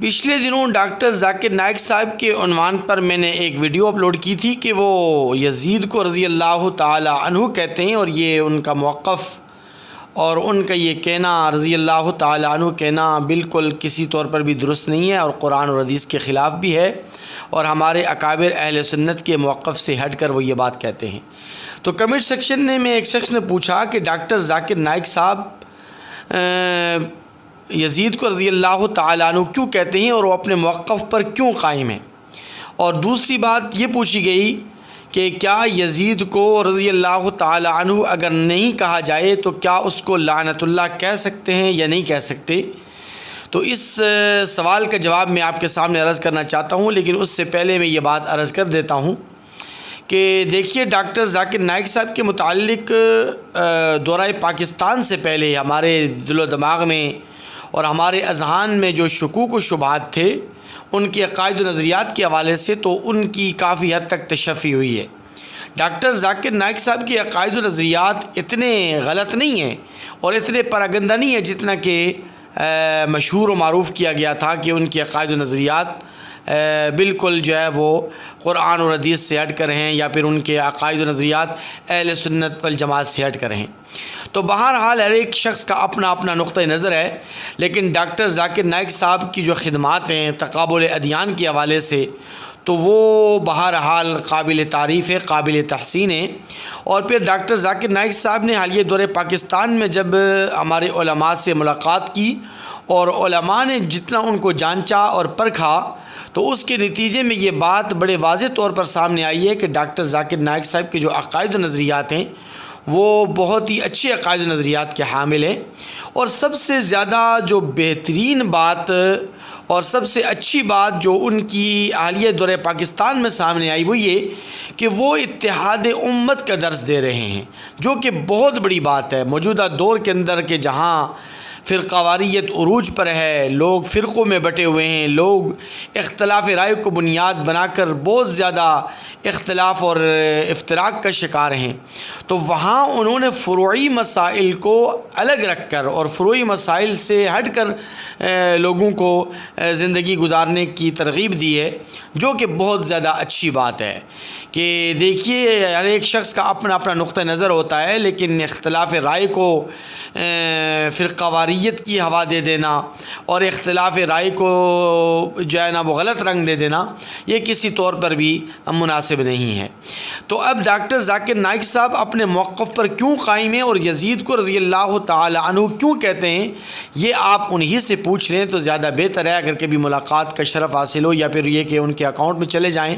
پچھلے دنوں ڈاکٹر ذاکر نائک صاحب کے عنوان پر میں نے ایک ویڈیو اپلوڈ کی تھی کہ وہ یزید کو رضی اللہ تعالی عنہ کہتے ہیں، اور یہ ان کا موقف اور ان کا یہ کہنا رضی اللہ تعالی عنہ کہنا بالکل کسی طور پر بھی درست نہیں ہے اور قرآن اور حدیث کے خلاف بھی ہے، اور ہمارے اکابر اہل سنت کے موقف سے ہٹ کر وہ یہ بات کہتے ہیں۔ تو کمنٹ سیکشن میں ایک شخص نے پوچھا کہ ڈاکٹر ذاکر نائک صاحب یزید کو رضی اللہ تعالیٰ عنہ کیوں کہتے ہیں اور وہ اپنے موقف پر کیوں قائم ہیں، اور دوسری بات یہ پوچھی گئی کہ کیا یزید کو رضی اللہ تعالیٰ عنہ اگر نہیں کہا جائے تو کیا اس کو لعنت اللہ کہہ سکتے ہیں یا نہیں کہہ سکتے۔ تو اس سوال کا جواب میں آپ کے سامنے عرض کرنا چاہتا ہوں، لیکن اس سے پہلے میں یہ بات عرض کر دیتا ہوں کہ دیکھیے ڈاکٹر ذاکر نائک صاحب کے متعلق دورہ پاکستان سے پہلے ہمارے دل و دماغ میں اور ہمارے اذہان میں جو شکوک و شبہات تھے ان کے عقائد و نظریات کے حوالے سے، تو ان کی کافی حد تک تشفی ہوئی ہے۔ ڈاکٹر ذاکر نائک صاحب کے عقائد و نظریات اتنے غلط نہیں ہیں اور اتنے پراگندہ نہیں ہیں جتنا کہ مشہور و معروف کیا گیا تھا کہ ان کے عقائد و نظریات بالکل جو ہے وہ قرآن اور حدیث سے ہٹ کر ہیں، یا پھر ان کے عقائد و نظریات اہل سنت والجماعت سے ہٹ کر ہیں۔ تو بہرحال ہر ایک شخص کا اپنا اپنا نقطہ نظر ہے، لیکن ڈاکٹر ذاکر نائک صاحب کی جو خدمات ہیں تقابل ادیان کے حوالے سے، تو وہ بہرحال قابل تعریف ہے، قابل تحسین ہے۔ اور پھر ڈاکٹر ذاکر نائک صاحب نے حالیہ دورہ پاکستان میں جب ہمارے علماء سے ملاقات کی اور علماء نے جتنا ان کو جانچا اور پرکھا، تو اس کے نتیجے میں یہ بات بڑے واضح طور پر سامنے آئی ہے کہ ڈاکٹر ذاکر نائک صاحب کے جو عقائد و نظریات ہیں وہ بہت ہی اچھے عقائد و نظریات کے حامل ہیں، اور سب سے زیادہ جو بہترین بات اور سب سے اچھی بات جو ان کی حالیہ دورہ پاکستان میں سامنے آئی وہ یہ کہ وہ اتحاد امت کا درس دے رہے ہیں، جو کہ بہت بڑی بات ہے موجودہ دور کے اندر، کہ جہاں فرقہ واریت عروج پر ہے، لوگ فرقوں میں بٹے ہوئے ہیں، لوگ اختلاف رائے کو بنیاد بنا کر بہت زیادہ اختلاف اور افتراق کا شکار ہیں۔ تو وہاں انہوں نے فروعی مسائل کو الگ رکھ کر اور فروعی مسائل سے ہٹ کر لوگوں کو زندگی گزارنے کی ترغیب دی ہے، جو کہ بہت زیادہ اچھی بات ہے۔ کہ دیکھیے ہر ایک شخص کا اپنا اپنا نقطہ نظر ہوتا ہے، لیکن اختلاف رائے کو فرقہ واریت کی ہوا دے دینا اور اختلاف رائے کو جو ہے نا وہ غلط رنگ دے دینا، یہ کسی طور پر بھی مناسب نہیں ہے۔ تو اب ڈاکٹر ذاکر نائک صاحب اپنے موقف پر کیوں قائم ہیں اور یزید کو رضی اللہ تعالی عنہ کیوں کہتے ہیں، یہ آپ انہی سے پوچھ لیں تو زیادہ بہتر ہے۔ اگر کبھی ملاقات کا شرف حاصل ہو، یا پھر یہ کہ ان کے اکاؤنٹ میں چلے جائیں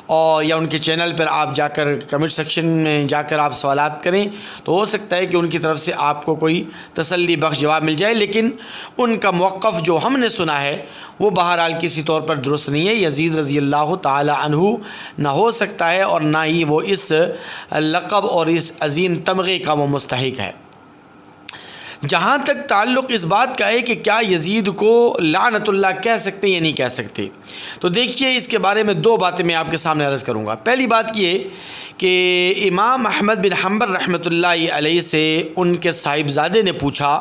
اور یا ان کے چینل پر آپ جا کر کمنٹ سیکشن میں جا کر آپ سوالات کریں، تو ہو سکتا ہے کہ ان کی طرف سے آپ کو کوئی تسلی بخش جواب مل جائے۔ لیکن ان کا موقف جو ہم نے سنا ہے وہ بہرحال کسی طور پر درست نہیں ہے۔ یزید رضی اللہ تعالی عنہ نہ ہو سکتا ہے اور نہ ہی وہ اس لقب اور اس عظیم تمغے کا وہ مستحق ہے۔ جہاں تک تعلق اس بات کا ہے کہ کیا یزید کو لعنت اللہ کہہ سکتے یا نہیں کہہ سکتے، تو دیکھیے اس کے بارے میں دو باتیں میں آپ کے سامنے عرض کروں گا۔ پہلی بات یہ کہ امام احمد بن حنبل رحمۃ اللہ علیہ سے ان کے صاحبزادے نے پوچھا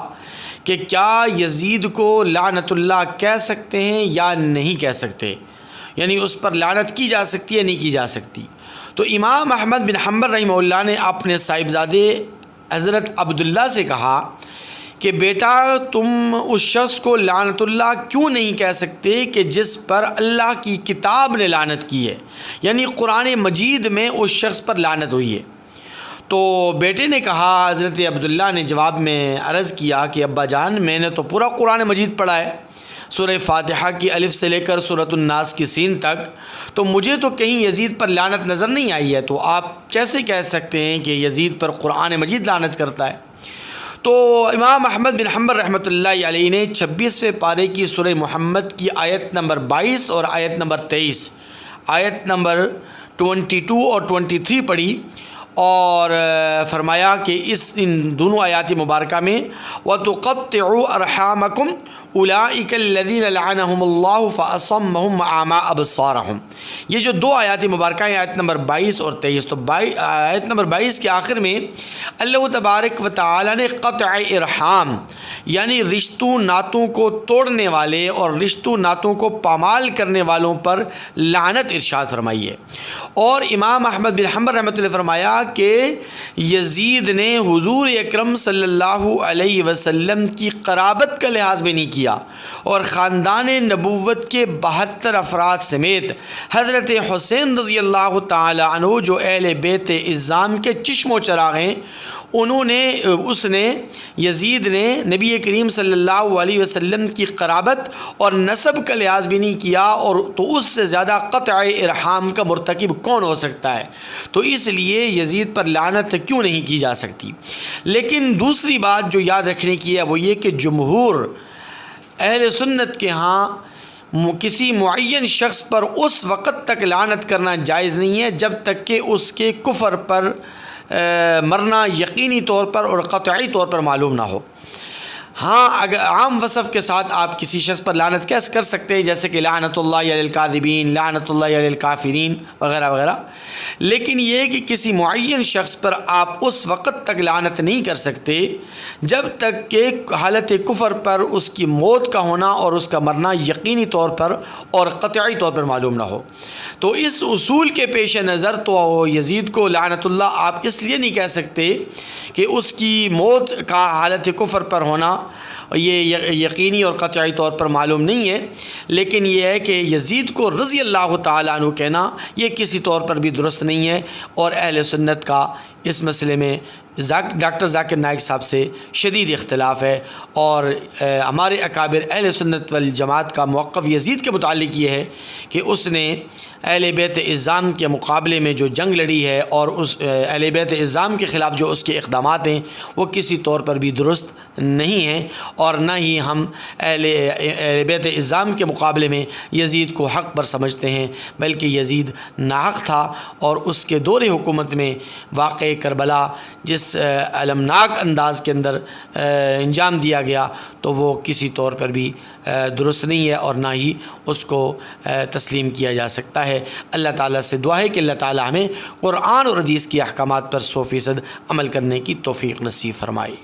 کہ کیا یزید کو لعنت اللہ کہہ سکتے ہیں یا نہیں کہہ سکتے، یعنی اس پر لعنت کی جا سکتی ہے نہیں کی جا سکتی۔ تو امام احمد بن حنبل رحمہ اللہ نے اپنے صاحبزادے حضرت عبداللہ سے کہا کہ بیٹا تم اس شخص کو لعنت اللہ کیوں نہیں کہہ سکتے کہ جس پر اللہ کی کتاب نے لعنت کی ہے، یعنی قرآن مجید میں اس شخص پر لعنت ہوئی ہے۔ تو بیٹے نے کہا، حضرت عبداللہ نے جواب میں عرض کیا کہ ابا جان میں نے تو پورا قرآن مجید پڑھا ہے، سورہ فاتحہ کی الف سے لے کر سورۃ الناس کی سین تک، تو مجھے تو کہیں یزید پر لعنت نظر نہیں آئی ہے، تو آپ کیسے کہہ سکتے ہیں کہ یزید پر قرآن مجید لعنت کرتا ہے؟ تو امام احمد بن حنبل رحمۃ اللہ علیہ نے 26ویں پارے کی سورہ محمد کی آیت نمبر 22 اور آیت نمبر 23، آیت نمبر 22 اور 23 پڑھی اور فرمایا کہ ان دونوں آیات مبارکہ میں وَتُقَطِّعُوا أَرْحَامَكُمْ أُولَٰئِكَ الَّذِينَ لَعَنَهُمُ اللَّهُ فَأَصَمَّهُمْ وَأَعْمَىٰ أَبْصَارَهُمْ، یہ جو دو آیات مبارکہ ہیں آیت نمبر 22 اور 23، تو آیت نمبر 22 کے آخر میں اللہ تبارک و تعالی نے قطع ارحام یعنی رشتوں ناتوں کو توڑنے والے اور رشتوں ناتوں کو پامال کرنے والوں پر لعنت ارشاد فرمائی ہے۔ اور امام احمد بن حنبل رحمۃ اللہ فرمایا کہ یزید نے حضور اکرم صلی اللہ علیہ وسلم کی قرابت کا لحاظ بھی نہیں کیا، اور خاندان نبوت کے 72 افراد سمیت حضرت حسین رضی اللہ تعالی عنہ جو اہل بیت عظام کے چشم و چراغ ہیں، یزید نے نبی کریم صلی اللہ علیہ وسلم کی قرابت اور نسب کا لحاظ بھی نہیں کیا، اور تو اس سے زیادہ قطع ارحام کا مرتکب کون ہو سکتا ہے؟ تو اس لیے یزید پر لعنت کیوں نہیں کی جا سکتی۔ لیکن دوسری بات جو یاد رکھنے کی ہے وہ یہ کہ جمہور اہل سنت کے ہاں کسی معین شخص پر اس وقت تک لعنت کرنا جائز نہیں ہے جب تک کہ اس کے کفر پر مرنا یقینی طور پر اور قطعی طور پر معلوم نہ ہو۔ ہاں، اگر عام وصف کے ساتھ آپ کسی شخص پر لعنت کیسے کر سکتے ہیں، جیسے کہ لعنت اللہ علی الکاذبین، لعنت اللہ علی الکافرین وغیرہ وغیرہ، لیکن یہ کہ کسی معین شخص پر آپ اس وقت تک لعنت نہیں کر سکتے جب تک کہ حالت کفر پر اس کی موت کا ہونا اور اس کا مرنا یقینی طور پر اور قطعی طور پر معلوم نہ ہو۔ تو اس اصول کے پیش نظر تو یزید کو لعنت اللہ آپ اس لیے نہیں کہہ سکتے کہ اس کی موت کا حالت کفر پر ہونا یہ یقینی اور قطعی طور پر معلوم نہیں ہے، لیکن یہ ہے کہ یزید کو رضی اللہ تعالیٰ عنہ کہنا یہ کسی طور پر بھی درست نہیں ہے، اور اہل سنت کا اس مسئلے میں ڈاکٹر ذاکر نائک صاحب سے شدید اختلاف ہے، اور ہمارے اکابر اہل سنت والجماعت کا موقف یزید کے متعلق یہ ہے کہ اس نے اہل بیت عظام کے مقابلے میں جو جنگ لڑی ہے اور اس اہل بیت عظام کے خلاف جو اس کے اقدامات ہیں وہ کسی طور پر بھی درست نہیں ہیں، اور نہ ہی ہم اہل بیت عظام کے مقابلے میں یزید کو حق پر سمجھتے ہیں، بلکہ یزید ناحق تھا، اور اس کے دور حکومت میں واقع کربلا جس المناک انداز کے اندر انجام دیا گیا تو وہ کسی طور پر بھی درست نہیں ہے، اور نہ ہی اس کو تسلیم کیا جا سکتا ہے۔ اللہ تعالیٰ سے دعا ہے کہ اللہ تعالیٰ ہمیں قرآن اور حدیث کی احکامات پر 100% عمل کرنے کی توفیق نصیب فرمائے۔